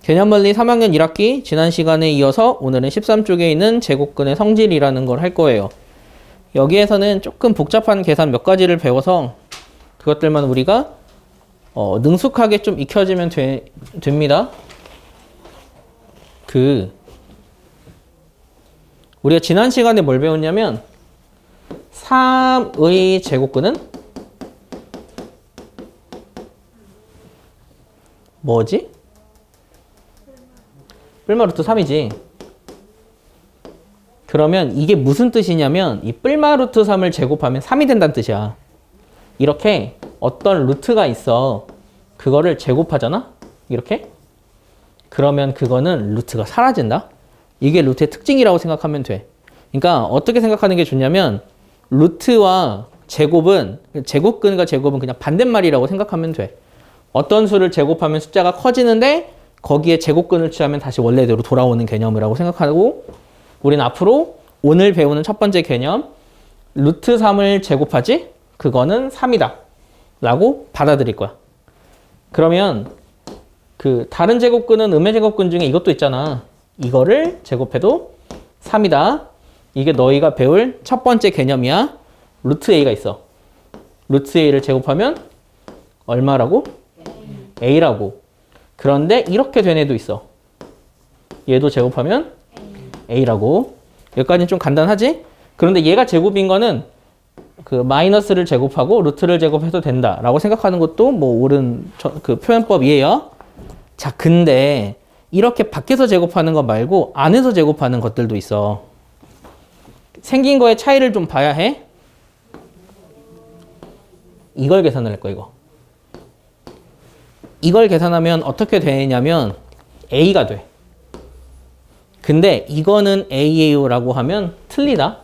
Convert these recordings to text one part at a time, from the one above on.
개념원리 3학년 1학기 지난 시간에 이어서 오늘은 13쪽에 있는 제곱근의 성질이라는 걸 할 거예요. 여기에서는 조금 복잡한 계산 몇 가지를 배워서 그것들만 우리가 능숙하게 좀 익혀지면 됩니다. 우리가 지난 시간에 뭘 배웠냐면 3의 제곱근은 뭐지? 뿔마 루트 3이지. 그러면 이게 무슨 뜻이냐면 이 뿔마 루트 3을 제곱하면 3이 된다는 뜻이야. 이렇게 어떤 루트가 있어. 그거를 제곱하잖아? 이렇게? 그러면 그거는 루트가 사라진다? 이게 루트의 특징이라고 생각하면 돼. 그러니까 어떻게 생각하는 게 좋냐면 루트와 제곱근과 제곱은 그냥 반대말이라고 생각하면 돼. 어떤 수를 제곱하면 숫자가 커지는데 거기에 제곱근을 취하면 다시 원래대로 돌아오는 개념이라고 생각하고 우린 앞으로 오늘 배우는 첫 번째 개념 루트 3을 제곱하지? 그거는 3이다 라고 받아들일 거야. 그러면 다른 제곱근은 음의 제곱근 중에 이것도 있잖아. 이거를 제곱해도 3이다. 이게 너희가 배울 첫 번째 개념이야. 루트 A가 있어. 루트 A를 제곱하면 얼마라고? A라고. 그런데 이렇게 된 애도 있어. 얘도 제곱하면 A라고. 여기까지는 좀 간단하지? 그런데 얘가 제곱인 거는 마이너스를 제곱하고 루트를 제곱해도 된다라고 생각하는 것도 뭐 옳은 표현법이에요. 자, 근데 이렇게 밖에서 제곱하는 거 말고 안에서 제곱하는 것들도 있어. 생긴 거의 차이를 좀 봐야 해. 이걸 계산을 할 거야, 이거. 이걸 계산하면 어떻게 되냐면 A가 돼. 근데 이거는 A예요라고 하면 틀리다.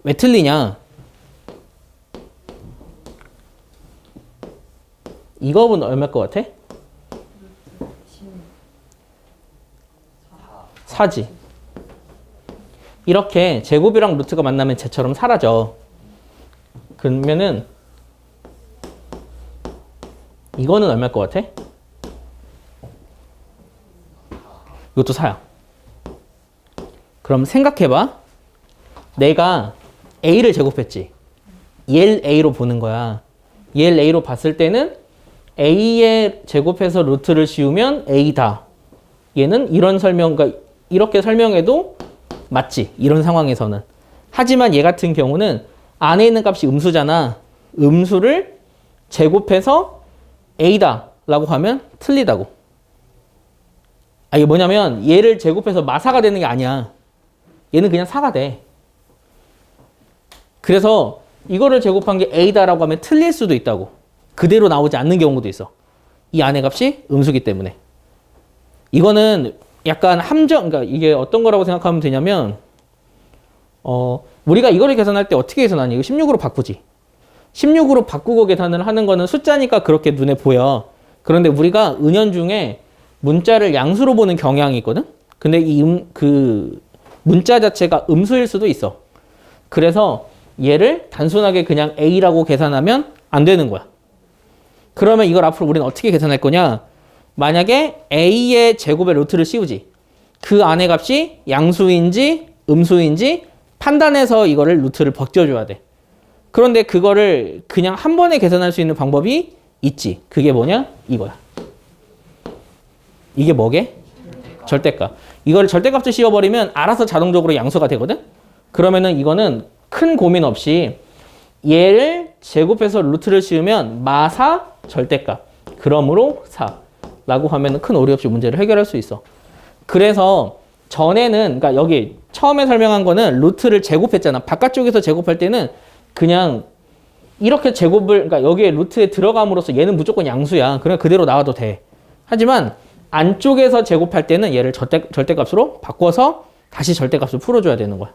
왜 틀리냐? 이거는 얼마일 것 같아? 4지. 이렇게 제곱이랑 루트가 만나면 쟤처럼 사라져. 그러면은 이거는 얼마일 것 같아? 이것도 4야. 그럼 생각해봐. 내가 A를 제곱했지. 얘를 A로 보는 거야. 얘를 A로 봤을 때는 A에 제곱해서 루트를 씌우면 A다. 얘는 이렇게 설명해도 맞지. 이런 상황에서는. 하지만 얘 같은 경우는 안에 있는 값이 음수잖아. 음수를 제곱해서 A다 라고 하면 틀리다고. 이게 뭐냐면 얘를 제곱해서 마사가 되는 게 아니야. 얘는 그냥 4가 돼. 그래서 이거를 제곱한 게 A다라고 하면 틀릴 수도 있다고. 그대로 나오지 않는 경우도 있어. 이 안의 값이 음수기 때문에. 이거는 약간 그러니까 이게 어떤 거라고 생각하면 되냐면 우리가 이거를 계산할 때 어떻게 계산하니? 이거 16으로 바꾸지. 16으로 바꾸고 계산을 하는 거는 숫자니까 그렇게 눈에 보여. 그런데 우리가 은연중에 문자를 양수로 보는 경향이 있거든? 근데 문자 자체가 음수일 수도 있어. 그래서 얘를 단순하게 그냥 A라고 계산하면 안 되는 거야. 그러면 이걸 앞으로 우리는 어떻게 계산할 거냐? 만약에 A의 제곱에 루트를 씌우지. 그 안의 값이 양수인지 음수인지 판단해서 이거를 루트를 벗겨줘야 돼. 그런데 그거를 그냥 한 번에 계산할 수 있는 방법이 있지. 그게 뭐냐? 이거야. 이게 뭐게? 절대값. 이거를 절대값을 씌워버리면 알아서 자동적으로 양수가 되거든? 그러면은 이거는 큰 고민 없이 얘를 제곱해서 루트를 씌우면 마사 절대값. 그러므로 4. 라고 하면 큰 오류 없이 문제를 해결할 수 있어. 그래서 전에는, 그러니까 여기 처음에 설명한 거는 루트를 제곱했잖아. 바깥쪽에서 제곱할 때는 그냥 이렇게 그러니까 여기에 루트에 들어감으로써 얘는 무조건 양수야. 그냥 그대로 나와도 돼. 하지만 안쪽에서 제곱할 때는 얘를 절대값으로 바꿔서 다시 절대값을 풀어줘야 되는 거야.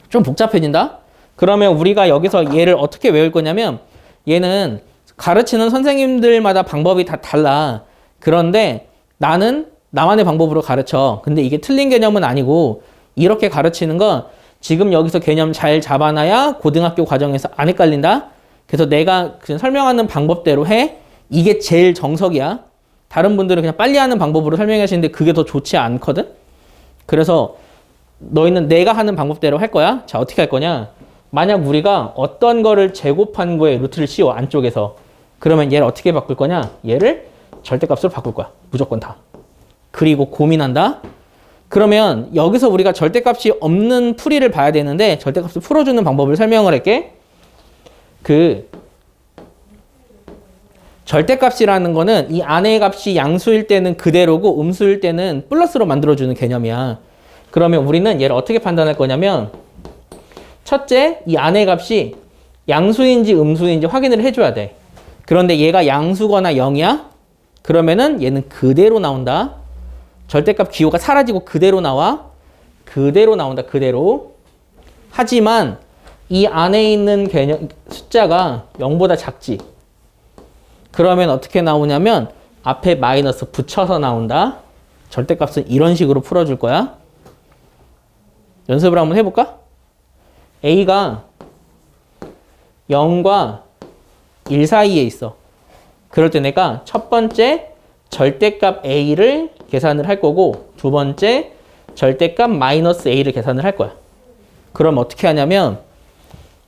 좀 복잡해진다? 그러면 우리가 여기서 얘를 어떻게 외울 거냐면 얘는 가르치는 선생님들마다 방법이 다 달라. 그런데 나는 나만의 방법으로 가르쳐. 근데 이게 틀린 개념은 아니고 이렇게 가르치는 건 지금 여기서 개념 잘 잡아놔야 고등학교 과정에서 안 헷갈린다. 그래서 내가 그냥 설명하는 방법대로 해. 이게 제일 정석이야. 다른 분들은 그냥 빨리 하는 방법으로 설명해 하시는데 그게 더 좋지 않거든? 그래서 너희는 내가 하는 방법대로 할 거야. 자, 어떻게 할 거냐? 만약 우리가 어떤 거를 제곱한 거에 루트를 씌워, 안쪽에서. 그러면 얘를 어떻게 바꿀 거냐? 얘를 절대값으로 바꿀 거야. 무조건 다. 그리고 고민한다. 그러면 여기서 우리가 절대값이 없는 풀이를 봐야 되는데 절대값을 풀어주는 방법을 설명을 할게. 그 절대값이라는 거는 이 안의 값이 양수일 때는 그대로고 음수일 때는 플러스로 만들어주는 개념이야. 그러면 우리는 얘를 어떻게 판단할 거냐면 첫째, 이 안의 값이 양수인지 음수인지 확인을 해줘야 돼. 그런데 얘가 양수거나 0이야? 그러면은 얘는 그대로 나온다. 절대값 기호가 사라지고 그대로 나와. 그대로 나온다. 그대로. 하지만 이 안에 있는 개념 숫자가 0보다 작지. 그러면 어떻게 나오냐면 앞에 마이너스 붙여서 나온다. 절대값은 이런 식으로 풀어줄 거야. 연습을 한번 해볼까? A가 0과 1 사이에 있어. 그럴 때 내가 첫 번째 절대값 A를 계산을 할 거고 두 번째 절대값 마이너스 A를 계산을 할 거야. 그럼 어떻게 하냐면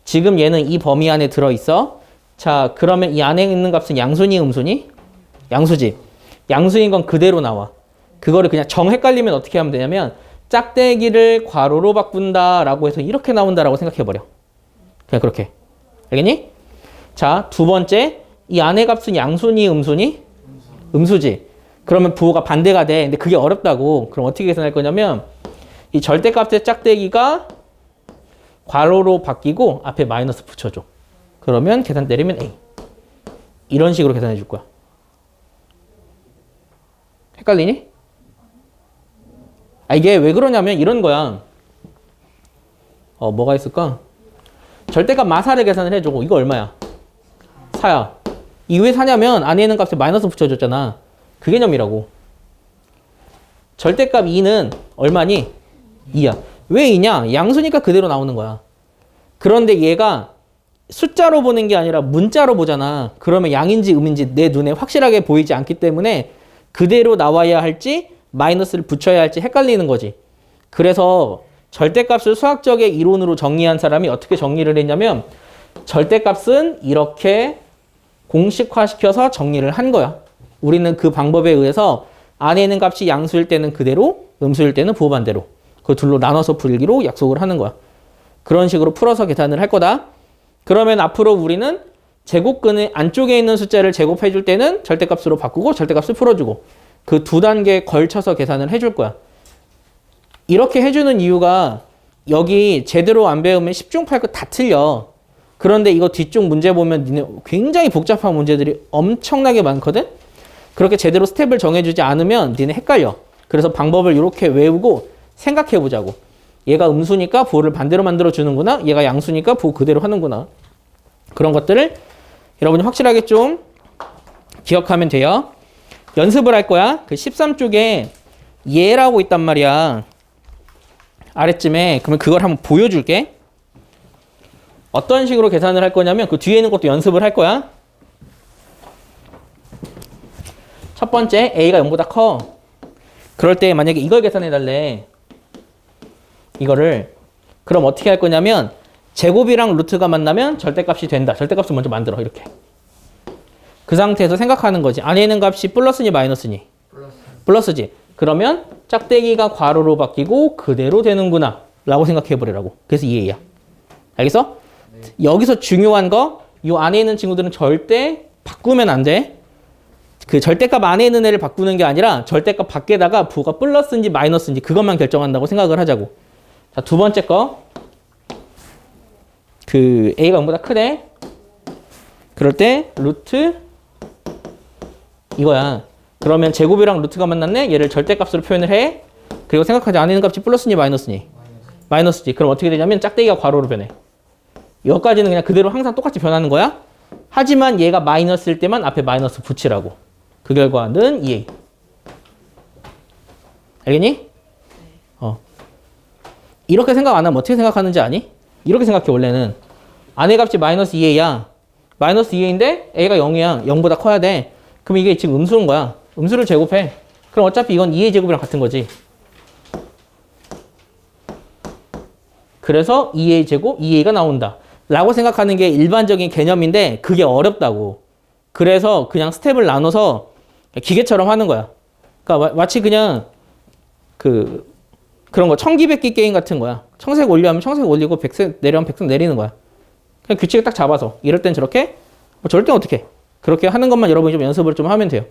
지금 얘는 이 범위 안에 들어있어. 자, 그러면 이 안에 있는 값은 양수니 음수니? 양수지. 양수인 건 그대로 나와. 그거를 그냥 정 헷갈리면 어떻게 하면 되냐면 짝대기를 괄호로 바꾼다라고 해서 이렇게 나온다라고 생각해버려. 그냥 그렇게. 알겠니? 자, 두 번째. 이 안의 값은 양수니 음수니? 음수지. 그러면 부호가 반대가 돼. 근데 그게 어렵다고. 그럼 어떻게 계산할 거냐면 이 절대값의 짝대기가 괄호로 바뀌고 앞에 마이너스 붙여줘. 그러면 계산 때리면 A. 이런 식으로 계산해 줄 거야. 헷갈리니? 아, 이게 왜 그러냐면 이런 거야. 뭐가 있을까? 절대값 마사를 계산을 해주고 이거 얼마야? 4야. 이 왜 4냐면 안에 있는 값에 마이너스 붙여줬잖아. 그 개념이라고. 절대값 2는 얼마니? 2야. 왜 2냐? 양수니까 그대로 나오는 거야. 그런데 얘가 숫자로 보는 게 아니라 문자로 보잖아. 그러면 양인지 음인지 내 눈에 확실하게 보이지 않기 때문에 그대로 나와야 할지 마이너스를 붙여야 할지 헷갈리는 거지. 그래서 절대값을 수학적의 이론으로 정리한 사람이 어떻게 정리를 했냐면 절대값은 이렇게 공식화시켜서 정리를 한 거야. 우리는 그 방법에 의해서 안에 있는 값이 양수일 때는 그대로, 음수일 때는 부호 반대로. 그 둘로 나눠서 풀기로 약속을 하는 거야. 그런 식으로 풀어서 계산을 할 거다. 그러면 앞으로 우리는 제곱근의 안쪽에 있는 숫자를 제곱해 줄 때는 절대값으로 바꾸고 절대값을 풀어주고 그 두 단계에 걸쳐서 계산을 해줄 거야. 이렇게 해주는 이유가 여기 제대로 안 배우면 10중 8구 다 틀려. 그런데 이거 뒤쪽 문제 보면 니네 굉장히 복잡한 문제들이 엄청나게 많거든? 그렇게 제대로 스텝을 정해주지 않으면 니네 헷갈려. 그래서 방법을 이렇게 외우고 생각해 보자고. 얘가 음수니까 부호를 반대로 만들어주는구나. 얘가 양수니까 부호 그대로 하는구나. 그런 것들을 여러분이 확실하게 좀 기억하면 돼요. 연습을 할 거야. 그 13쪽에 얘라고 있단 말이야. 아래쯤에. 그러면 그걸 한번 보여줄게. 어떤 식으로 계산을 할 거냐면 그 뒤에 있는 것도 연습을 할 거야. 첫 번째 A가 0보다 커. 그럴 때 만약에 이걸 계산해 달래. 이거를. 그럼 어떻게 할 거냐면 제곱이랑 루트가 만나면 절대값이 된다. 절대값을 먼저 만들어. 이렇게. 그 상태에서 생각하는 거지. 안에 있는 값이 플러스니 마이너스니? 플러스지. 그러면 짝대기가 괄호로 바뀌고 그대로 되는구나 라고 생각해 버리라고. 그래서 이해야. 알겠어? 네. 여기서 중요한 거, 이 안에 있는 친구들은 절대 바꾸면 안 돼. 그 절대값 안에 있는 애를 바꾸는 게 아니라 절대값 밖에다가 부호가 플러스인지 마이너스인지 그것만 결정한다고 생각을 하자고. 자, 두 번째 거. 그 A가 0보다 크대. 그럴 때 루트 이거야. 그러면 제곱이랑 루트가 만났네. 얘를 절대값으로 표현을 해. 그리고 생각하지 안에 있는 값이 플러스니 마이너스니? 마이너스지. 그럼 어떻게 되냐면 짝대기가 괄호로 변해. 여기까지는 그냥 그대로 항상 똑같이 변하는 거야. 하지만 얘가 마이너스일 때만 앞에 마이너스 붙이라고. 그 결과는 2A. 알겠니? 이렇게 생각 안 하면 어떻게 생각하는지 아니? 이렇게 생각해 원래는. 안의 값이 마이너스 2A야. 마이너스 2A인데 A가 0이야. 0보다 커야 돼. 그럼 이게 지금 음수인 거야. 음수를 제곱해. 그럼 어차피 이건 2a 제곱이랑 같은 거지. 그래서 2a 제곱, 2a가 나온다. 라고 생각하는 게 일반적인 개념인데 그게 어렵다고. 그래서 그냥 스텝을 나눠서 기계처럼 하는 거야. 그러니까 마치 그냥 그런 거 청기백기 게임 같은 거야. 청색 올려하면 청색 올리고 백색 내려하면 백색 내리는 거야. 그냥 규칙을 딱 잡아서 이럴 땐 저렇게, 저럴 땐 어떻게? 그렇게 하는 것만 여러분이 좀 연습을 좀 하면 돼요.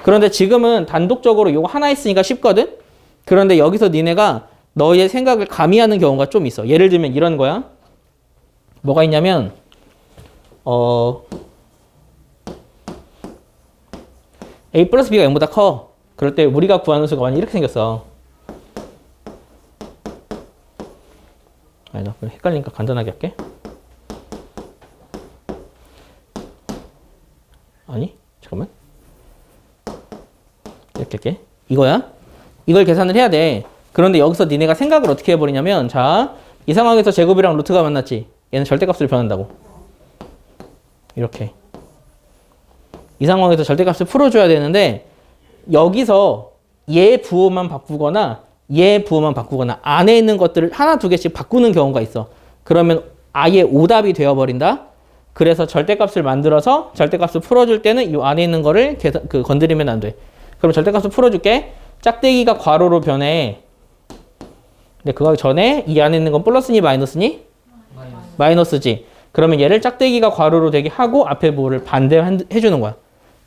그런데 지금은 단독적으로 이거 하나 있으니까 쉽거든? 그런데 여기서 니네가 너의 생각을 가미하는 경우가 좀 있어. 예를 들면 이런 거야. 뭐가 있냐면 A 플러스 B가 0보다 커. 그럴 때 우리가 구하는 수가 완전 이렇게 생겼어. 아니다. 헷갈리니까 간단하게 할게. 아니, 잠깐만. 이렇게 할게. 이거야. 이걸 계산을 해야 돼. 그런데 여기서 니네가 생각을 어떻게 해버리냐면, 자, 이 상황에서 제곱이랑 루트가 만났지. 얘는 절대값을 변한다고. 이렇게. 이 상황에서 절대값을 풀어줘야 되는데, 여기서 얘 부호만 바꾸거나 얘 부호만 바꾸거나 안에 있는 것들을 하나 두 개씩 바꾸는 경우가 있어. 그러면 아예 오답이 되어버린다. 그래서 절대값을 만들어서 절대값을 풀어줄 때는 이 안에 있는 거를 건드리면 안 돼. 그럼 절대값을 풀어줄게. 짝대기가 괄호로 변해. 근데 그거 전에 이 안에 있는 건 플러스니 마이너스니? 마이너스지. 그러면 얘를 짝대기가 괄호로 되게 하고 앞에 부호를 반대해주는 거야.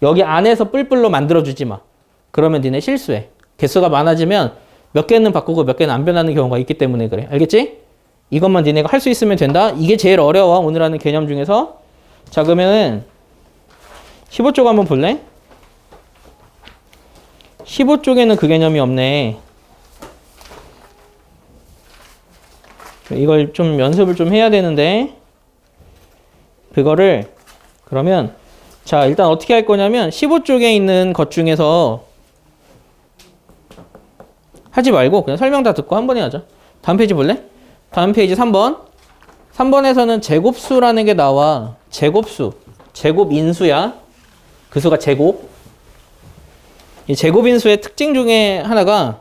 여기 안에서 뿔뿔로 만들어주지 마. 그러면 니네 실수해. 개수가 많아지면 몇 개는 바꾸고 몇 개는 안 변하는 경우가 있기 때문에 그래. 알겠지? 이것만 니네가 할 수 있으면 된다. 이게 제일 어려워. 오늘 하는 개념 중에서. 자, 그러면은 15쪽 한번 볼래? 15쪽에는 그 개념이 없네. 이걸 좀 연습을 좀 해야 되는데 그거를 그러면 자, 일단 어떻게 할 거냐면 15쪽에 있는 것 중에서 하지 말고 그냥 설명 다 듣고 한 번에 하자. 다음 페이지 볼래? 다음 페이지 3번. 3번에서는 제곱수라는 게 나와. 제곱수. 제곱인수야. 그 수가 제곱. 이 제곱인수의 특징 중에 하나가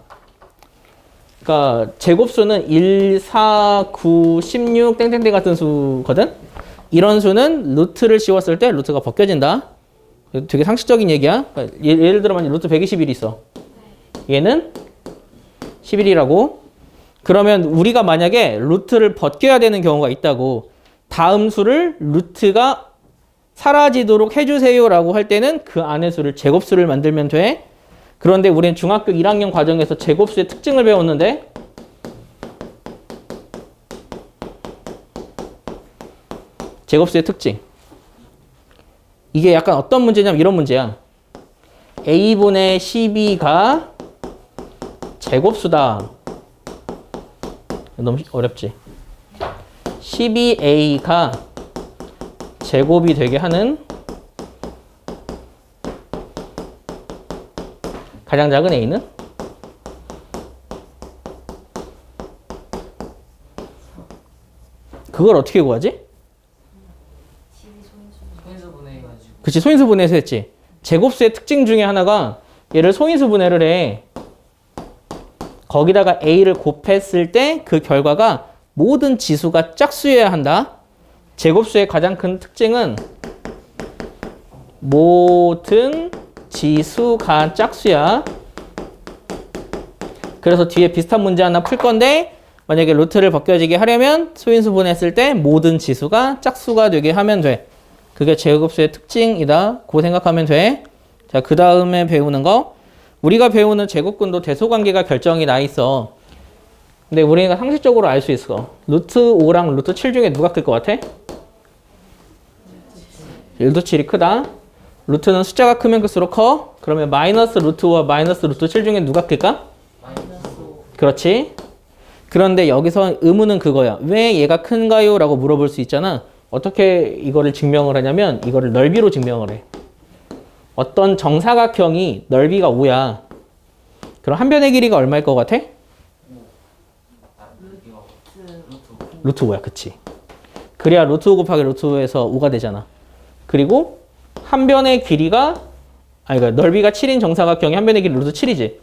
그러니까 제곱수는 1, 4, 9, 16 땡땡땡 같은 수거든. 이런 수는 루트를 씌웠을 때 루트가 벗겨진다. 되게 상식적인 얘기야. 그러니까 예를 들어 만약 루트 121이 있어. 얘는 11이라고. 그러면 우리가 만약에 루트를 벗겨야 되는 경우가 있다고. 다음 수를 루트가 사라지도록 해주세요라고 할 때는 그 안의 수를 제곱수를 만들면 돼. 그런데 우리는 중학교 1학년 과정에서 제곱수의 특징을 배웠는데 제곱수의 특징. 이게 약간 어떤 문제냐면 이런 문제야. A분의 12가 제곱수다. 너무 어렵지? 12A가 제곱이 되게 하는 가장 작은 A는? 그걸 어떻게 구하지? 그치, 소인수 분해해서 했지. 제곱수의 특징 중에 하나가 얘를 소인수 분해를 해. 거기다가 A를 곱했을 때 그 결과가 모든 지수가 짝수여야 한다. 제곱수의 가장 큰 특징은 모든 지수가 짝수야. 그래서 뒤에 비슷한 문제 하나 풀 건데 만약에 루트를 벗겨지게 하려면 소인수 분해했을 때 모든 지수가 짝수가 되게 하면 돼. 그게 제곱수의 특징이다. 고 생각하면 돼. 자, 그 다음에 배우는 거. 우리가 배우는 제곱근도 대소관계가 결정이 나 있어. 근데 우리가 상식적으로 알 수 있어. 루트 5랑 루트 7 중에 누가 클 것 같아? 루트 7이 크다. 루트는 숫자가 크면 클수록 커. 그러면 마이너스 루트 5와 마이너스 루트 7 중에 누가 클까? 그렇지. 그런데 여기서 의문은 그거야. 왜 얘가 큰가요? 라고 물어볼 수 있잖아. 어떻게 이거를 증명을 하냐면 이거를 넓이로 증명을 해. 어떤 정사각형이 넓이가 5야. 그럼 한 변의 길이가 얼마일 것 같아? 루트 5야. 그치. 그래야 루트 5 곱하기 루트 5에서 5가 되잖아. 그리고 한 변의 길이가 아니, 그러니까 넓이가 7인 정사각형이 한 변의 길이 루트 7이지.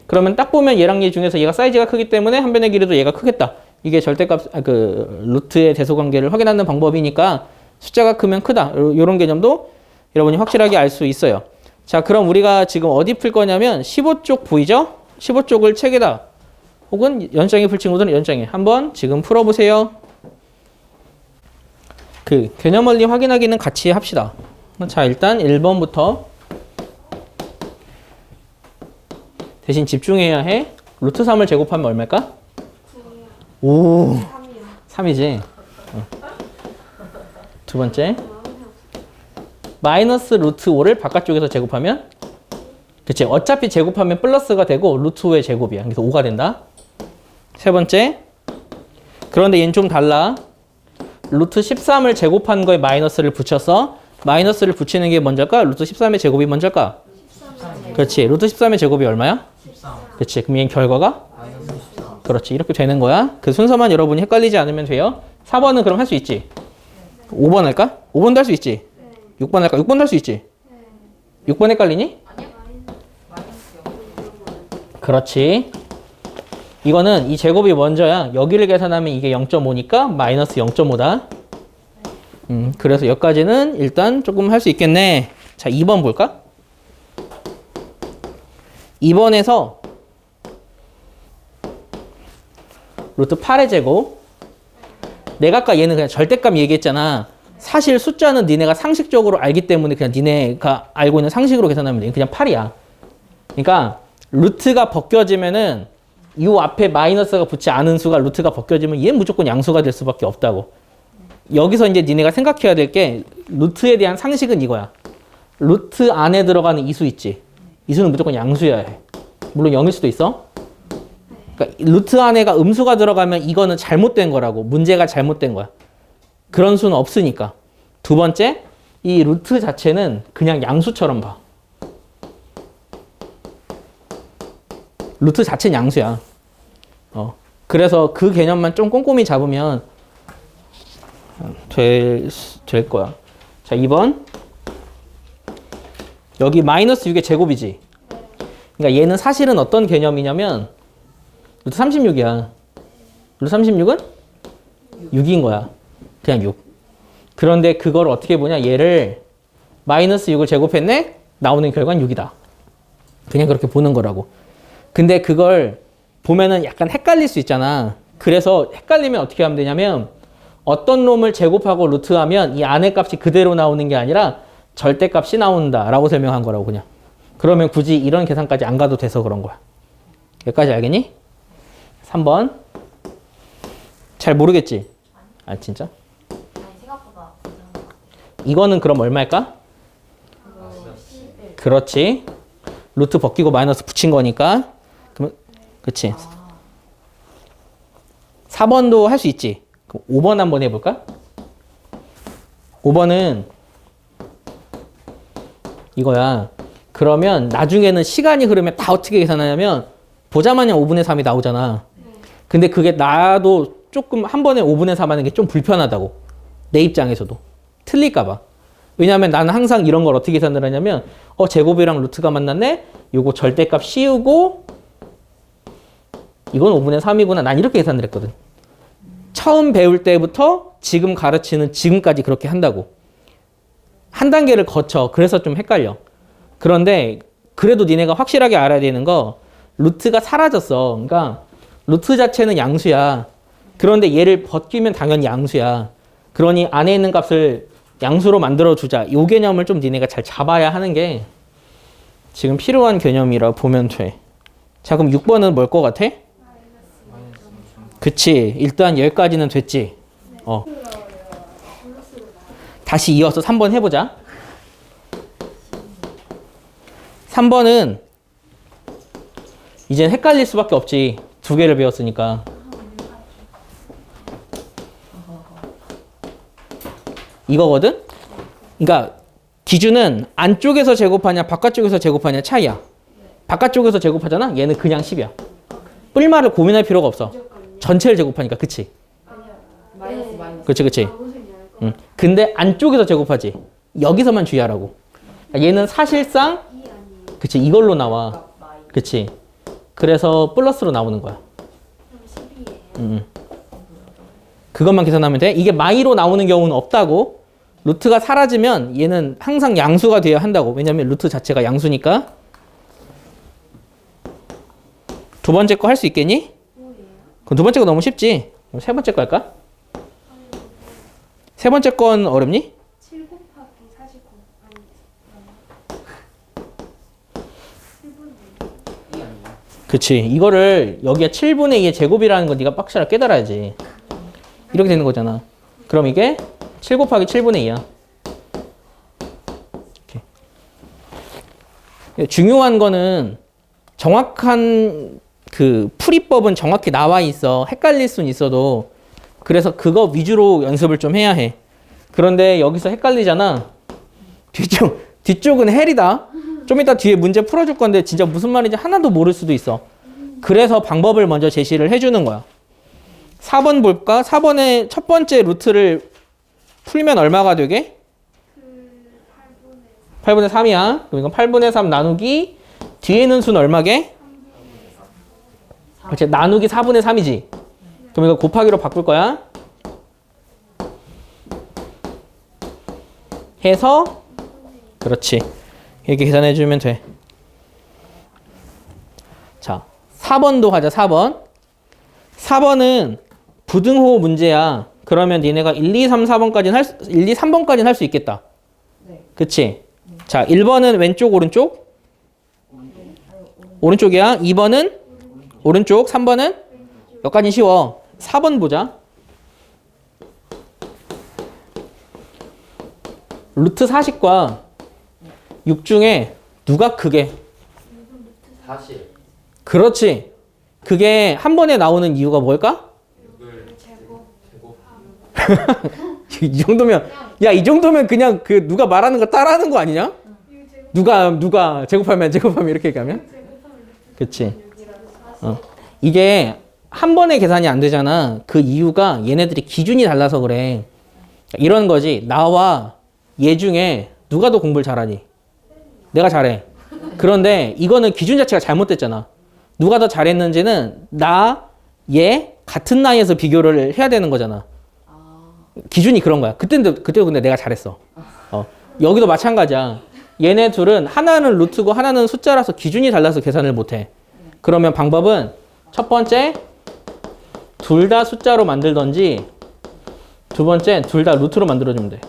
그러면 딱 보면 얘랑 얘 중에서 얘가 사이즈가 크기 때문에 한 변의 길이도 얘가 크겠다. 이게 절대값, 루트의 대소관계를 확인하는 방법이니까 숫자가 크면 크다. 요런 개념도 여러분이 확실하게 알 수 있어요. 자, 그럼 우리가 지금 어디 풀 거냐면 15쪽 보이죠? 15쪽을 책에다 혹은 연장에 풀 친구들은 연장에 한번 지금 풀어보세요. 그 개념 원리 확인하기는 같이 합시다. 자, 일단 1번부터 대신 집중해야 해. 루트 3을 제곱하면 얼마일까? 오, 3이지. 두 번째, 마이너스 루트 5를 바깥쪽에서 제곱하면, 그치, 어차피 제곱하면 플러스가 되고 루트 5의 제곱이야. 그래서 5가 된다. 세 번째, 그런데 얘는 좀 달라. 루트 13을 제곱한 거에 마이너스를 붙여서 마이너스를 붙이는 게 먼저일까? 루트 13의 제곱이 먼저일까? 13. 그렇지. 루트 13의 제곱이 얼마야? 13. 그렇지. 그럼 얘는 결과가? 마이너스 14. 그렇지. 이렇게 되는 거야. 그 순서만 여러분이 헷갈리지 않으면 돼요. 4번은 그럼 할 수 있지? 5번 할까? 5번도 할 수 있지? 6번 할까? 6번도 할 수 있지? 6번 헷갈리니? 그렇지. 이거는 이 제곱이 먼저야. 여기를 계산하면 이게 0.5니까 마이너스 0.5다. 그래서 여기까지는 일단 조금 할 수 있겠네. 자, 2번 볼까? 2번에서 루트 8의 제곱. 내가 아까 얘는 그냥 절대값 얘기했잖아. 사실 숫자는 니네가 상식적으로 알기 때문에 그냥 니네가 알고 있는 상식으로 계산하면 돼. 그냥 8이야. 그러니까 루트가 벗겨지면은 이 앞에 마이너스가 붙지 않은 수가 루트가 벗겨지면 얘는 무조건 양수가 될 수밖에 없다고. 여기서 이제 니네가 생각해야 될 게 루트에 대한 상식은 이거야. 루트 안에 들어가는 이 수 있지. 이 수는 무조건 양수여야 해. 물론 0일 수도 있어. 그러니까 루트 안에가 음수가 들어가면 이거는 잘못된 거라고. 문제가 잘못된 거야. 그런 수는 없으니까. 두 번째, 이 루트 자체는 그냥 양수처럼 봐. 루트 자체는 양수야. 그래서 그 개념만 좀 꼼꼼히 잡으면 될 거야. 자, 2번. 여기 마이너스 6의 제곱이지. 그러니까 얘는 사실은 어떤 개념이냐면 루트 36이야. 루트 36은 6인 거야. 그냥 6. 그런데 그걸 어떻게 보냐. 얘를 마이너스 6을 제곱했네? 나오는 결과는 6이다. 그냥 그렇게 보는 거라고. 근데 그걸 보면은 약간 헷갈릴 수 있잖아. 그래서 헷갈리면 어떻게 하면 되냐면 어떤 놈을 제곱하고 루트하면 이 안의 값이 그대로 나오는 게 아니라 절대값이 나온다 라고 설명한 거라고 그냥. 그러면 굳이 이런 계산까지 안 가도 돼서 그런 거야. 여기까지 알겠니? 3번. 잘 모르겠지? 아, 진짜? 아니 생각보다 이거는 그럼 얼마일까? 그렇지. 루트 벗기고 마이너스 붙인 거니까. 그러면 그치. 4번도 할 수 있지. 그럼 5번 한번 해볼까? 5번은 이거야. 그러면 나중에는 시간이 흐르면 다 어떻게 계산하냐면 보자마자 5분의 3이 나오잖아. 근데 그게 나도 조금 한 번에 5분의 3 하는 게 좀 불편하다고. 내 입장에서도. 틀릴까봐. 왜냐하면 나는 항상 이런 걸 어떻게 계산을 하냐면 제곱이랑 루트가 만났네? 요거 절대값 씌우고 이건 5분의 3이구나. 난 이렇게 계산을 했거든. 처음 배울 때부터 지금 가르치는 지금까지 그렇게 한다고. 한 단계를 거쳐. 그래서 좀 헷갈려. 그런데 그래도 니네가 확실하게 알아야 되는 거 루트가 사라졌어. 그러니까 루트 자체는 양수야. 그런데 얘를 벗기면 당연히 양수야. 그러니 안에 있는 값을 양수로 만들어주자. 이 개념을 좀 니네가 잘 잡아야 하는 게 지금 필요한 개념이라 보면 돼. 자, 그럼 6번은 뭘 것 같아? 그치. 일단 여기까지는 됐지. 다시 이어서 3번 해보자. 3번은 이젠 헷갈릴 수밖에 없지. 두 개를 배웠으니까. 이거거든? 그러니까 기준은 안쪽에서 제곱하냐 바깥쪽에서 제곱하냐 차이야. 바깥쪽에서 제곱하잖아? 얘는 그냥 10이야. 뿔말을 고민할 필요가 없어. 전체를 제곱하니까. 그치? 마이너스 그치. 근데 안쪽에서 제곱하지. 여기서만 주의하라고. 얘는 사실상 그치 이걸로 나와. 그치. 그래서 플러스로 나오는 거야. 그것만 계산하면 돼. 이게 마이로 나오는 경우는 없다고. 루트가 사라지면 얘는 항상 양수가 돼야 한다고. 왜냐면 루트 자체가 양수니까. 두 번째 거 할 수 있겠니? 그럼 두 번째 거 너무 쉽지. 그럼 세 번째 거 할까? 세 번째 건 어렵니? 7 곱하기 49 아니 그치. 이거를 여기가 7분의 2의 제곱이라는 거 네가 확실하게 깨달아야지. 이렇게 되는 거잖아. 그럼 이게 7 곱하기 7분의 2야. 이렇게. 중요한 거는 정확한 그 풀이법은 정확히 나와 있어. 헷갈릴 수는 있어도. 그래서 그거 위주로 연습을 좀 해야 해. 그런데 여기서 헷갈리잖아. 뒤쪽은 헬이다. 좀 이따 뒤에 문제 풀어줄 건데 진짜 무슨 말인지 하나도 모를 수도 있어. 그래서 방법을 먼저 제시를 해주는 거야. 4번 볼까? 4번의 첫 번째 루트를 풀면 얼마가 되게? 8분의 3이야. 그럼 이건 8분의 3 나누기 뒤에는 수는 얼마게? 그렇지. 나누기 4분의 3이지. 그럼 이거 곱하기로 바꿀 거야. 해서 그렇지. 이렇게 계산해 주면 돼. 자, 4번도 가자. 4번. 4번은 부등호 문제야. 그러면 니네가 1, 2, 3, 4번까지는 1, 2, 3번까지는 할 수 있겠다. 그치? 자, 1번은 왼쪽, 오른쪽? 오른쪽이야. 2번은 오른쪽. 3번은? 여기까지 쉬워. 4번 보자. 루트 40과 6 중에 누가 크게? 40. 그렇지. 그게 한 번에 나오는 이유가 뭘까? 6을 제곱. 이 정도면 야, 이 정도면 그냥 그 누가 말하는 거 따라하는 거 아니냐? 누가 제곱하면 이렇게 얘기하면? 그치. 이게 한 번에 계산이 안 되잖아. 그 이유가 얘네들이 기준이 달라서 그래. 이런 거지. 나와 얘 중에 누가 더 공부를 잘하니? 내가 잘해. 그런데 이거는 기준 자체가 잘못됐잖아. 누가 더 잘했는지는 얘 같은 나이에서 비교를 해야 되는 거잖아. 기준이 그런 거야. 그때 근데 내가 잘했어. 여기도 마찬가지야. 얘네 둘은 하나는 루트고 하나는 숫자라서 기준이 달라서 계산을 못해. 그러면 방법은 첫 번째 둘 다 숫자로 만들던지 두 번째 둘 다 루트로 만들어주면 돼.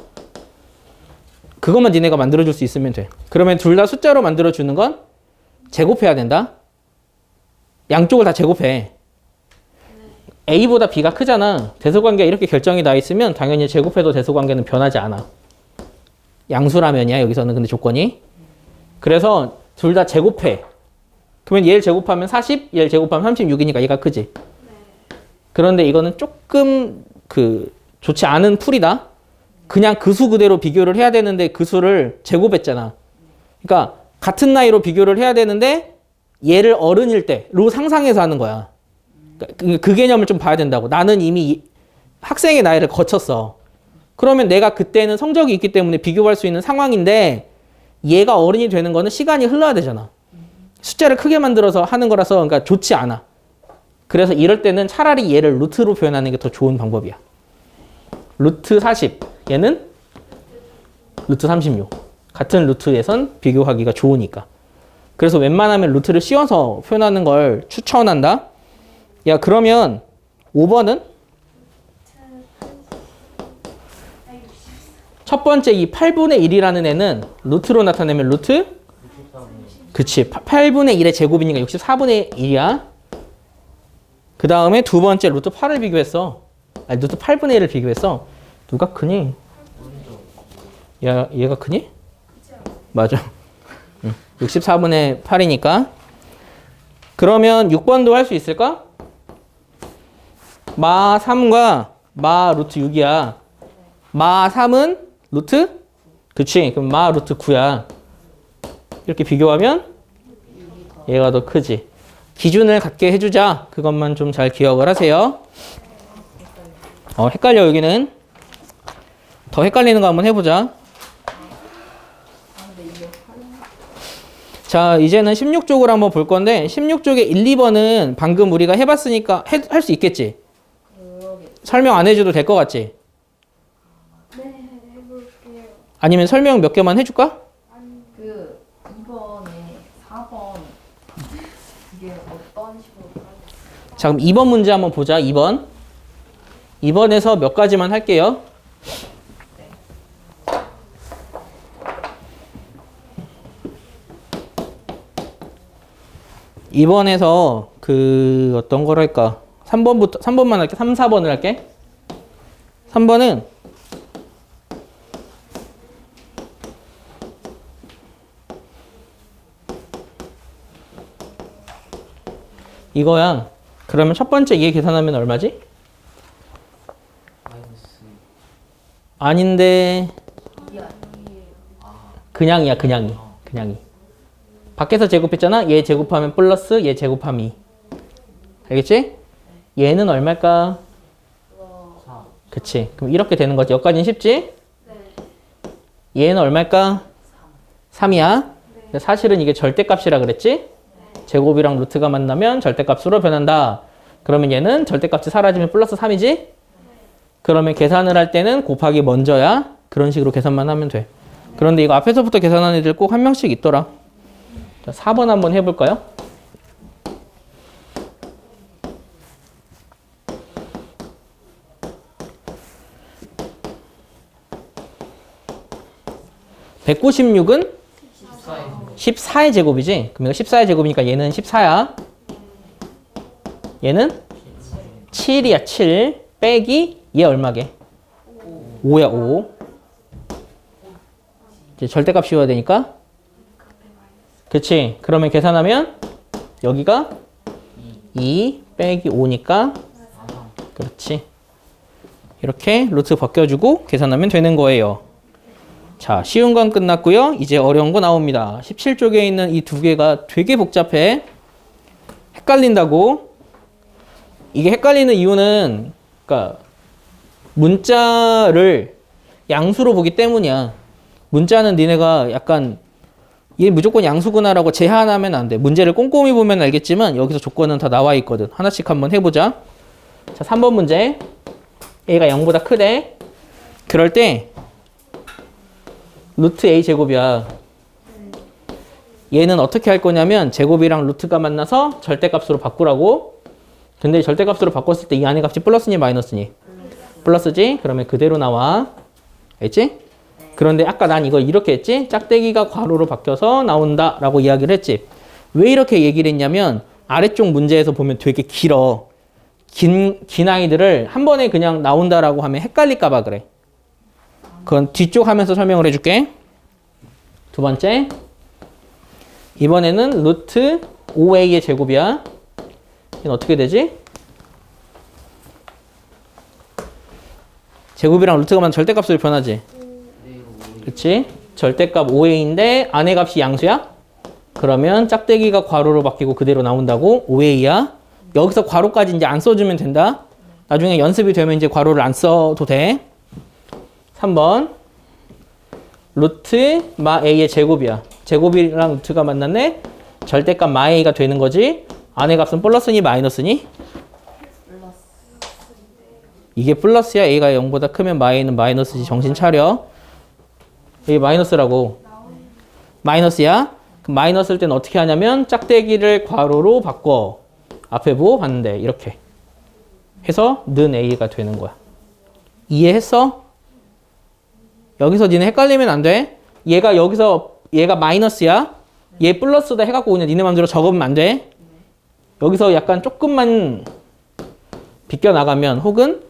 그것만 니네가 만들어줄 수 있으면 돼. 그러면 둘 다 숫자로 만들어주는 건 제곱해야 된다. 양쪽을 다 제곱해. A보다 B가 크잖아. 대소관계가 이렇게 결정이 나 있으면 당연히 제곱해도 대소관계는 변하지 않아. 양수라면이야 여기서는. 근데 조건이. 그래서 둘 다 제곱해. 그러면 얘를 제곱하면 40, 얘를 제곱하면 36이니까 얘가 크지. 그런데 이거는 조금 좋지 않은 풀이다. 그냥 그 수 그대로 비교를 해야 되는데 그 수를 제곱했잖아. 그러니까 같은 나이로 비교를 해야 되는데 얘를 어른일 때로 상상해서 하는 거야. 그 개념을 좀 봐야 된다고. 나는 이미 학생의 나이를 거쳤어. 그러면 내가 그때는 성적이 있기 때문에 비교할 수 있는 상황인데 얘가 어른이 되는 거는 시간이 흘러야 되잖아. 숫자를 크게 만들어서 하는 거라서 그러니까 좋지 않아. 그래서 이럴 때는 차라리 얘를 루트로 표현하는 게 더 좋은 방법이야. 루트 40. 얘는 루트 36. 같은 루트에선 비교하기가 좋으니까. 그래서 웬만하면 루트를 씌워서 표현하는 걸 추천한다. 야, 그러면 5번은? 첫 번째 이 8분의 1이라는 애는 루트로 나타내면 루트? 그치. 8분의 1의 제곱이니까 64분의 1이야. 그 다음에 두 번째 루트 8을 비교했어. 아니, 루트 8분의 1을 비교했어. 누가 크니? 야, 얘가 크니? 맞아. 64분의 8이니까. 그러면 6번도 할 수 있을까? 마 3과 마 루트 6이야. 마 3은 루트? 그치. 그럼 마 루트 9야. 이렇게 비교하면 얘가 더 크지. 기준을 갖게 해주자. 그것만 좀 잘 기억을 하세요. 헷갈려 여기는. 더 헷갈리는 거 한번 해보자. 근데 이게 자, 이제는 16쪽을 한번 볼 건데 16쪽의 1, 2번은 방금 우리가 해봤으니까 할 수 있겠지? 설명 안 해줘도 될 것 같지? 네, 해볼게요. 아니면 설명 몇 개만 해줄까? 그 2번에 4번 이게 어떤 식으로 깔렸어요? 자, 그럼 2번 문제 한번 보자. 2번. 2번에서 몇 가지만 할게요. 이번에서 그 어떤 걸 할까? 3번만 할게. 3, 4번을 할게. 3번은 이거야. 그러면 첫 번째 얘 계산하면 얼마지? 아닌데 그냥이야. 그냥이. 밖에서 제곱했잖아. 얘 제곱하면 플러스 얘 제곱하면 2. 알겠지? 얘는 얼마일까? 그치. 그럼 이렇게 되는 거지. 여기까지는 쉽지? 얘는 얼마일까? 3이야. 근데 사실은 이게 절대값이라 그랬지? 제곱이랑 루트가 만나면 절대값으로 변한다. 그러면 얘는 절대값이 사라지면 플러스 3이지? 그러면 계산을 할 때는 곱하기 먼저야. 그런 식으로 계산만 하면 돼. 그런데 이거 앞에서부터 계산하는 애들 꼭 한 명씩 있더라. 자, 4번 한번 해볼까요? (196은) 14의 제곱이지? 그럼 이거 14의 제곱이니까 얘는 14야. 얘는 7이야. 7 빼기 얘 얼마게? 5야. 5. 이제 절대값 씌워야 되니까. 그치? 그러면 계산하면 여기가 2 빼기 5니까 그렇지. 이렇게 루트 벗겨주고 계산하면 되는 거예요. 자, 쉬운 건 끝났고요. 이제 어려운 거 나옵니다. 17쪽에 있는 이 두 개가 되게 복잡해. 헷갈린다고. 이게 헷갈리는 이유는 그러니까 문자를 양수로 보기 때문이야. 문자는 니네가 약간 얘 무조건 양수구나라고 제한하면 안 돼. 문제를 꼼꼼히 보면 알겠지만 여기서 조건은 다 나와 있거든. 하나씩 한번 해보자. 자, 3번 문제. a가 0보다 크대. 그럴 때 루트 a 제곱이야. 얘는 어떻게 할 거냐면 제곱이랑 루트가 만나서 절대값으로 바꾸라고. 근데 절대값으로 바꿨을 때 이 안의 값이 플러스니 마이너스니? 플러스지? 그러면 그대로 나와. 알겠지? 그런데 아까 난 이거 이렇게 했지? 짝대기가 괄호로 바뀌어서 나온다 라고 이야기를 했지. 왜 이렇게 얘기를 했냐면 아래쪽 문제에서 보면 되게 길어. 긴 아이들을 한 번에 그냥 나온다라고 하면 헷갈릴까 봐 그래. 그건 뒤쪽 하면서 설명을 해줄게. 두 번째. 이번에는 루트 5a의 제곱이야. 이건 어떻게 되지? 제곱이랑 루트가 만 절대값으로 변하지. 그렇지? 절대값 5a인데 안의 값이 양수야? 그러면 짝대기가 괄호로 바뀌고 그대로 나온다고 5a야. 여기서 괄호까지 이제 안 써주면 된다. 나중에 연습이 되면 이제 괄호를 안 써도 돼. 3번. 루트 마 a의 제곱이야. 제곱이랑 루트가 만났네. 절대값 마 a가 되는 거지. 안의 값은 플러스니 마이너스니? 이게 플러스야. a가 0보다 크면 마 a는 마이너스지. 정신 차려. 이게 마이너스라고. 마이너스야. 그럼 마이너스일 때는 어떻게 하냐면 짝대기를 괄호로 바꿔. 앞에 뭐 봤는데 이렇게 해서 는 a가 되는 거야. 이해했어? 여기서 니네 헷갈리면 안 돼. 얘가 마이너스야. 얘 플러스다 해갖고 그냥 니네 맘대로 적으면 안 돼. 여기서 약간 조금만 비껴나가면 혹은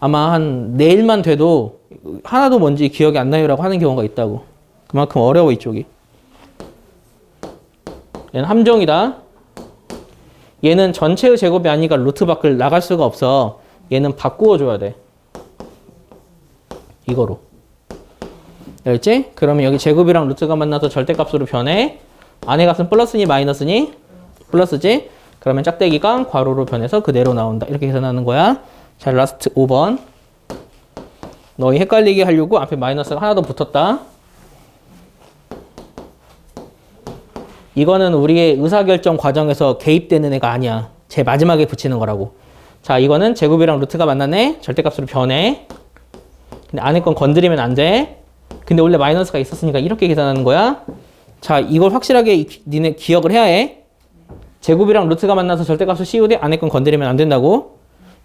아마 한 내일만 돼도 하나도 뭔지 기억이 안 나요라고 하는 경우가 있다고. 그만큼 어려워 이쪽이. 얘는 함정이다. 얘는 전체의 제곱이 아니니까 루트 밖을 나갈 수가 없어. 얘는 바꾸어 줘야 돼. 이거로. 알겠지? 그러면 여기 제곱이랑 루트가 만나서 절대값으로 변해. 안의 값은 플러스니 마이너스니? 플러스지? 그러면 짝대기가 괄호로 변해서 그대로 나온다. 이렇게 계산하는 거야. 자, 라스트 5번. 너희 헷갈리게 하려고 앞에 마이너스가 하나 더 붙었다. 이거는 우리의 의사결정 과정에서 개입되는 애가 아니야. 제일 마지막에 붙이는 거라고. 자, 이거는 제곱이랑 루트가 만나네. 절대값으로 변해. 근데 안에 건 건드리면 안 돼. 근데 원래 마이너스가 있었으니까 이렇게 계산하는 거야. 자, 이걸 확실하게 니네 기억을 해야 해. 제곱이랑 루트가 만나서 절대값을 씌우되 안에 건 건드리면 안 된다고.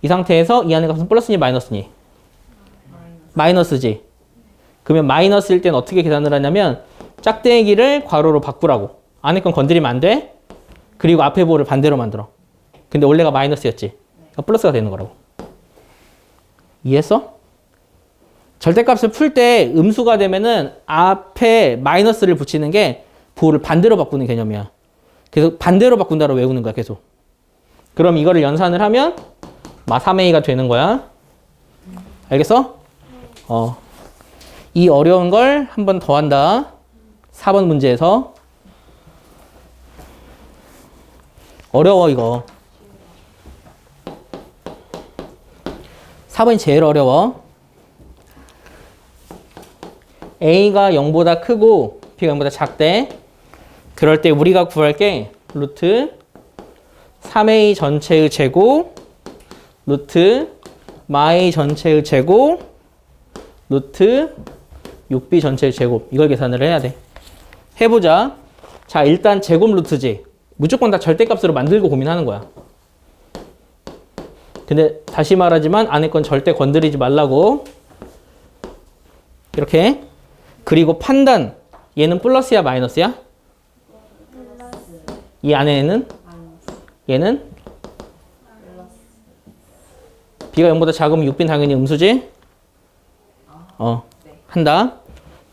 이 상태에서 이 안에 값은 플러스니 마이너스니? 마이너스지. 그러면 마이너스일 땐 어떻게 계산을 하냐면 짝대기를 괄호로 바꾸라고. 안에 건 건드리면 안 돼. 그리고 앞에 부호를 반대로 만들어. 근데 원래가 마이너스였지. 그러니까 플러스가 되는 거라고. 이해했어? 절대값을 풀 때 음수가 되면은 앞에 마이너스를 붙이는 게 부호를 반대로 바꾸는 개념이야. 그래서 반대로 바꾼다로 외우는 거야, 계속. 그럼 이거를 연산을 하면 3a가 되는 거야. 알겠어? 이 어려운 걸 한 번 더 한다. 4번 문제에서. 어려워, 이거. 4번이 제일 어려워. a가 0보다 크고 b가 0보다 작대. 그럴 때 우리가 구할 게 루트 3a 전체의 제곱 루트 마a 전체의 제곱 루트 6b 전체의 제곱. 이걸 계산을 해야 돼. 해보자. 자, 일단 제곱 루트지. 무조건 다 절대값으로 만들고 고민하는 거야. 근데 다시 말하지만 안에 건 절대 건드리지 말라고. 이렇게. 그리고 판단. 얘는 플러스야 마이너스야? 이 안에는? 얘는? b가 0보다 작으면 6b는 당연히 음수지? 한다.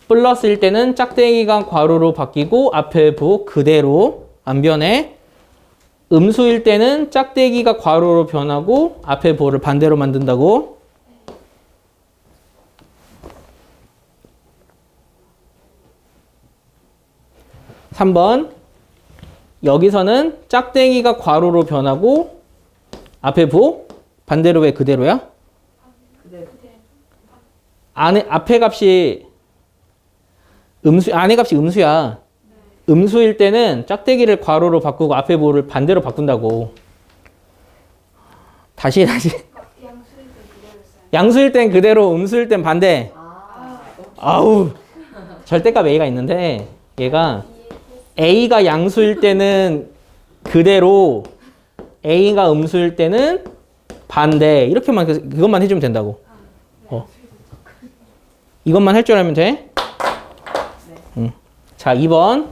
플러스일 때는 짝대기가 괄호로 바뀌고 앞에 부호 그대로 안 변해. 음수일 때는 짝대기가 괄호로 변하고 앞에 부호를 반대로 만든다고. (3번) 여기서는 짝대기가 괄호로 변하고 앞에 부호 반대로 왜 그대로야? 앞에 값이 안에 값이 음수야. 음수일 때는 짝대기를 괄호로 바꾸고 앞에 부호를 반대로 바꾼다고. 다시. 양수일 땐 그대로, 음수일 땐 반대. 아우. 절대값 a가 있는데 얘가 a가 양수일 때는 그대로, a가 음수일 때는 반대. 이렇게만, 그것만 해주면 된다고. 이것만 할 줄 알면 돼. 자, 2번.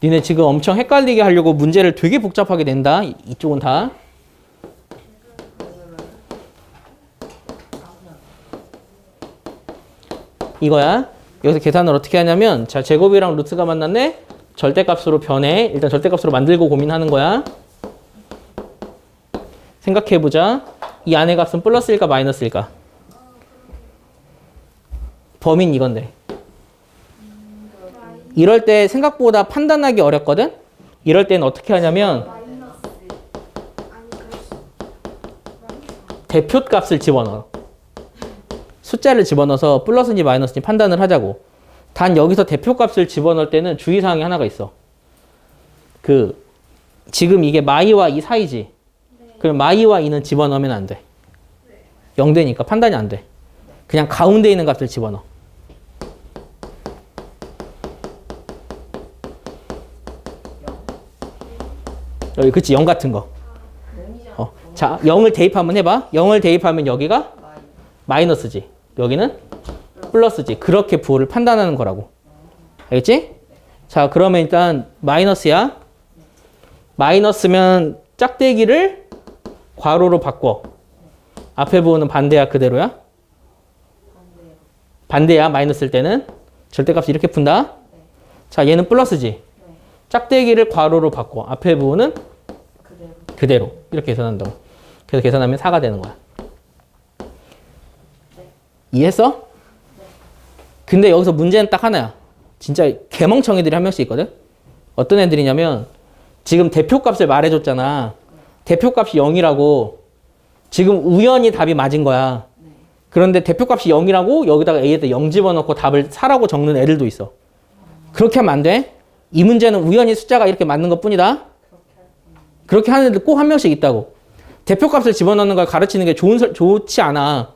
니네 지금 엄청 헷갈리게 하려고 문제를 되게 복잡하게 낸다. 이쪽은 다. 이거야. 여기서 계산을 어떻게 하냐면, 자, 제곱이랑 루트가 만났네? 절대값으로 변해. 일단 절대값으로 만들고 고민하는 거야. 생각해보자. 이 안의 값은 플러스일까 마이너스일까? 범인 이건데. 이럴 때 생각보다 판단하기 어렵거든? 이럴 때는 어떻게 하냐면 대표값을 집어넣어. 숫자를 집어넣어서 플러스인지 마이너스인지 판단을 하자고. 단 여기서 대표값을 집어넣을 때는 주의사항이 하나가 있어. 지금 이게 마이와 이 사이지? 그럼 마이와 이는 집어넣으면 안 돼. 0되니까 판단이 안 돼. 그냥 가운데 있는 값을 집어넣어. 여기 그치 0 같은 거. 자, 0을 대입 한번 해봐. 0을 대입하면 여기가 마이너스지. 여기는 플러스지. 그렇게 부호를 판단하는 거라고. 알겠지? 자, 그러면 일단 마이너스야. 마이너스면 짝대기를 괄호로 바꿔. 앞에 부호는 반대야, 그대로야? 반대야, 마이너스일 때는. 절대값이 이렇게 푼다. 자, 얘는 플러스지. 짝대기를 괄호로 바꿔. 앞에 부호는 그대로. 이렇게 계산한다고. 그래서 계산하면 4가 되는 거야. 이해했어? 근데 여기서 문제는 딱 하나야. 진짜 개멍청이들이 한 명씩 있거든? 어떤 애들이냐면 지금 대표값을 말해줬잖아. 대표값이 0이라고. 지금 우연히 답이 맞은 거야. 그런데 대표값이 0이라고 여기다가 A에다 0 집어넣고 답을 4라고 적는 애들도 있어. 그렇게 하면 안 돼. 이 문제는 우연히 숫자가 이렇게 맞는 것 뿐이다. 그렇게 하는 애들 꼭 한 명씩 있다고. 대표값을 집어넣는 걸 가르치는 게 좋지 않아.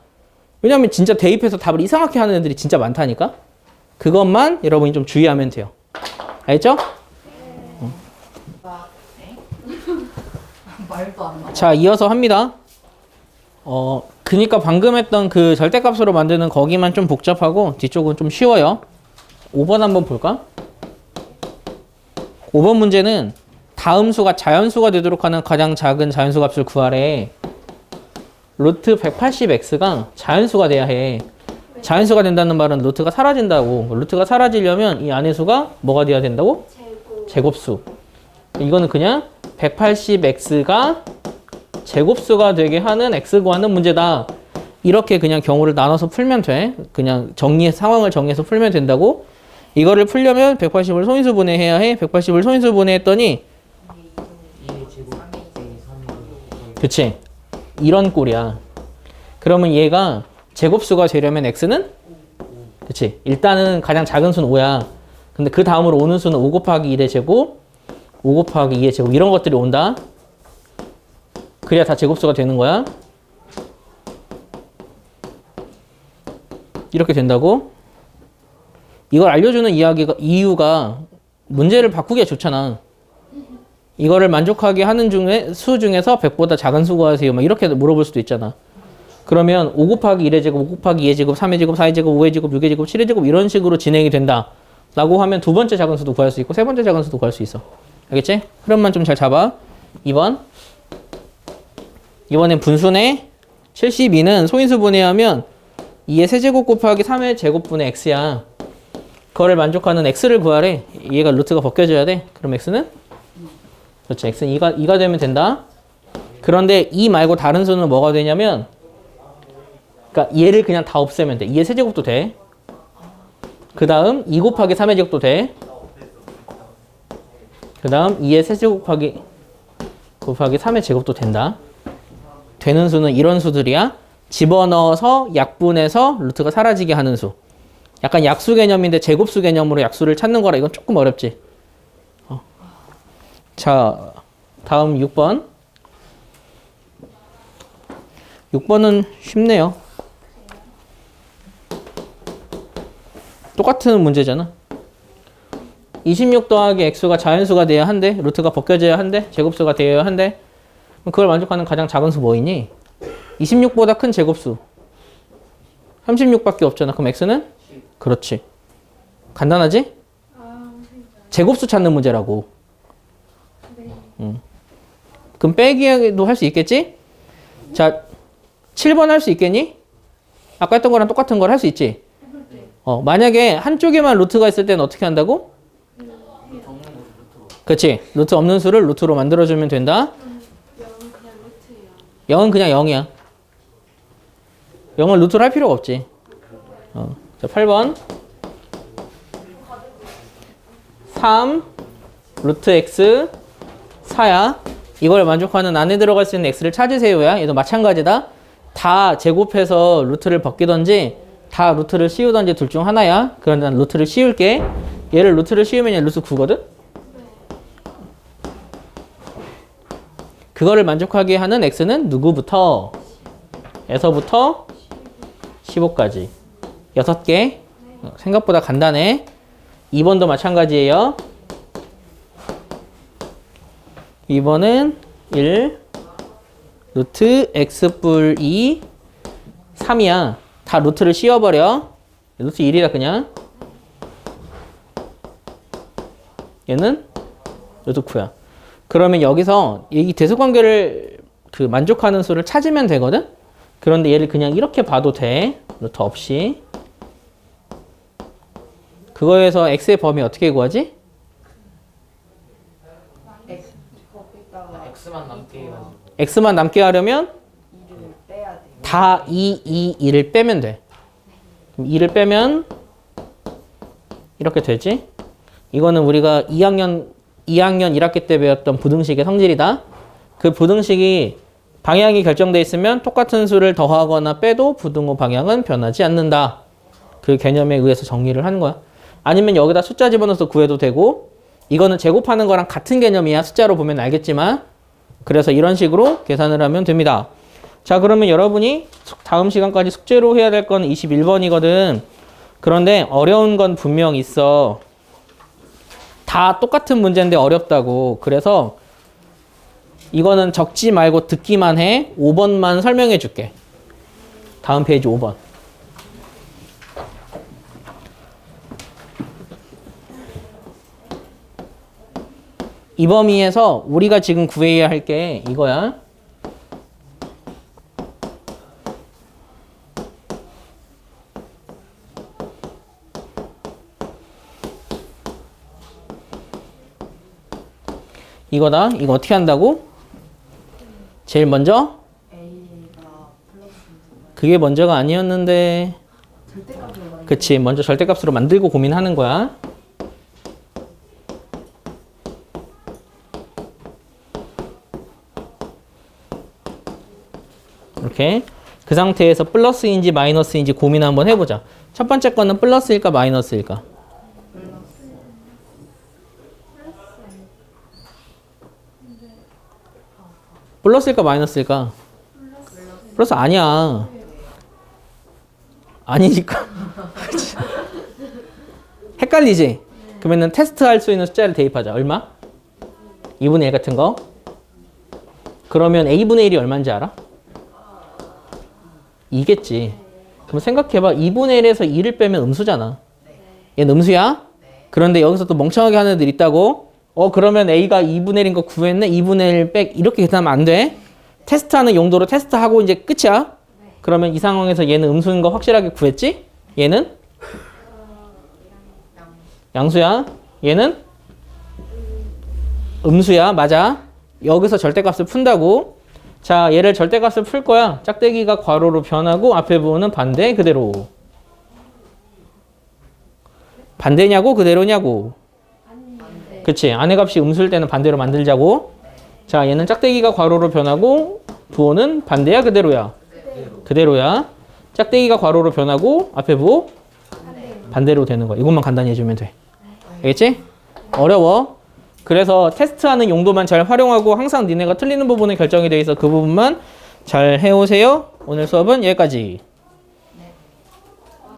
왜냐면 진짜 대입해서 답을 이상하게 하는 애들이 진짜 많다니까. 그것만 여러분이 좀 주의하면 돼요. 알겠죠? 말도 안 나. 자, 이어서 합니다. 그니까 방금 했던 그 절대값으로 만드는 거기만 좀 복잡하고 뒤쪽은 좀 쉬워요. 5번 한번 볼까? 5번 문제는 다음 수가 자연수가 되도록 하는 가장 작은 자연수 값을 구하래. 루트 180x가 자연수가 돼야 해. 자연수가 된다는 말은 루트가 사라진다고. 루트가 사라지려면 이 안의 수가 뭐가 돼야 된다고? 제곱. 제곱수. 이거는 그냥 180x가 제곱수가 되게 하는 x 구하는 문제다. 이렇게 그냥 경우를 나눠서 풀면 돼. 그냥 상황을 정리해서 풀면 된다고. 이거를 풀려면 180을 소인수분해해야 해. 180을 소인수분해했더니 그치? 이런 꼴이야. 그러면 얘가 제곱수가 되려면 x는 그치? 일단은 가장 작은 수는 5야. 근데 그 다음으로 오는 수는 5 곱하기 1의 제곱, 5 곱하기 2의 제곱 이런 것들이 온다. 그래야 다 제곱수가 되는 거야. 이렇게 된다고. 이걸 알려주는 이유가 문제를 바꾸기가 좋잖아. 이거를 만족하게 하는 수 중에서 100보다 작은 수 구하세요. 막 이렇게 물어볼 수도 있잖아. 그러면 5 곱하기 1의 제곱, 5 곱하기 2의 제곱, 3의 제곱, 4의 제곱, 5의 제곱, 6의 제곱, 7의 제곱 이런 식으로 진행이 된다. 라고 하면 두 번째 작은 수도 구할 수 있고 세 번째 작은 수도 구할 수 있어. 알겠지? 흐름만 좀 잘 잡아. 2번. 이번엔 분수네. 72는 소인수 분해하면 2의 세제곱 곱하기 3의 제곱분의 x야. 그거를 만족하는 x를 구하래. 얘가 루트가 벗겨져야 돼. 그럼 x는? 그렇지. x는 2가 되면 된다. 그런데 2 말고 다른 수는 뭐가 되냐면 그러니까 얘를 그냥 다 없애면 돼. 2의 세제곱도 돼. 그 다음 2 곱하기 3의 제곱도 돼. 그 다음 2의 세제곱 곱하기 3의 제곱도 된다. 되는 수는 이런 수들이야. 집어넣어서 약분해서 루트가 사라지게 하는 수. 약간 약수 개념인데 제곱수 개념으로 약수를 찾는 거라 이건 조금 어렵지. 자, 다음 6번. 6번은 쉽네요. 똑같은 문제잖아. 26 더하기 x가 자연수가 돼야 한대. 루트가 벗겨져야 한대. 제곱수가 되어야 한대. 그걸 만족하는 가장 작은 수 뭐이니? 26보다 큰 제곱수 36밖에 없잖아. 그럼 x는? 그렇지. 간단하지? 제곱수 찾는 문제라고. 그럼 빼기도 할 수 있겠지? 자, 7번 할 수 있겠니? 아까 했던 거랑 똑같은 걸 할 수 있지? 만약에 한쪽에만 루트가 있을 때는 어떻게 한다고? 그치. 루트 없는 수를 루트로 만들어주면 된다. 0은 그냥 0이야. 0을 루트로 할 필요가 없지. 자, 8번. 3 루트 x 4야. 이걸 만족하는 안에 들어갈 수 있는 x를 찾으세요야. 얘도 마찬가지다. 다 제곱해서 루트를 벗기던지 다 루트를 씌우던지 둘 중 하나야. 그런데 난 루트를 씌울게. 얘를 루트를 씌우면 얘 루트 9거든? 그거를 만족하게 하는 x는 누구부터? 에서부터 15까지. 6개. 생각보다 간단해. 2번도 마찬가지예요. 2번은 1 루트 x뿔 2 3이야. 다 루트를 씌워버려. 루트 1이다 그냥. 얘는 루트 9야. 그러면 여기서 이 대수관계를 만족하는 수를 찾으면 되거든? 그런데 얘를 그냥 이렇게 봐도 돼. 루트 없이. 그거에서 x의 범위 어떻게 구하지? x만 남게 하려면 2를 빼야 돼. 다 2를 빼면 돼. 그럼 2를 빼면 이렇게 되지? 이거는 우리가 2학년 1학기 때 배웠던 부등식의 성질이다. 그 부등식이 방향이 결정돼 있으면 똑같은 수를 더하거나 빼도 부등호 방향은 변하지 않는다. 그 개념에 의해서 정리를 하는 거야. 아니면 여기다 숫자 집어넣어서 구해도 되고, 이거는 제곱하는 거랑 같은 개념이야. 숫자로 보면 알겠지만. 그래서 이런 식으로 계산을 하면 됩니다. 자, 그러면 여러분이 다음 시간까지 숙제로 해야 될 건 21번이거든. 그런데 어려운 건 분명 있어. 다 똑같은 문제인데 어렵다고. 그래서 이거는 적지 말고 듣기만 해. 5번만 설명해 줄게. 다음 페이지 5번. 이 범위에서 우리가 지금 구해야 할 게 이거야. 이거다. 이거 어떻게 한다고? 제일 먼저? A가 플러스인지 그게 먼저가 아니었는데. 절대값으로 많이 그치. 먼저 절대값으로 만들고 고민하는 거야. 이렇게. 그 상태에서 플러스인지 마이너스인지 고민 한번 해보자. 첫 번째 거는 플러스일까 마이너스일까? 플러스일까 마이너스일까? 플러스 아니야. 아니니까. 헷갈리지? 그러면은 테스트할 수 있는 숫자를 대입하자. 얼마? 2분의 1 같은 거. 그러면 A분의 1이 얼마인지 알아? 2겠지. 그럼 생각해봐. 2분의 1에서 2를 빼면 음수잖아. 얘는 음수야? 그런데 여기서 또 멍청하게 하는 애들 있다고? 그러면 A가 2분의 1인 거 구했네? 2분의 1 백 이렇게 계산하면 안 돼. 테스트하는 용도로 테스트하고 이제 끝이야. 그러면 이 상황에서 얘는 음수인 거 확실하게 구했지? 얘는? 양수야. 얘는? 음수야. 맞아. 여기서 절대값을 푼다고. 자, 얘를 절대값을 풀 거야. 짝대기가 괄호로 변하고 앞에 부분은 반대 그대로. 반대냐고 그대로냐고. 그치. 안의 값이 음수일 때는 반대로 만들자고. 자, 얘는 짝대기가 괄호로 변하고 부호는 반대야 그대로야. 그대로야. 짝대기가 괄호로 변하고 앞에 부호 반대로 되는 거야. 이것만 간단히 해주면 돼. 알겠지? 어려워. 그래서 테스트하는 용도만 잘 활용하고 항상 니네가 틀리는 부분은 결정이 돼 있어. 그 부분만 잘 해오세요. 오늘 수업은 여기까지.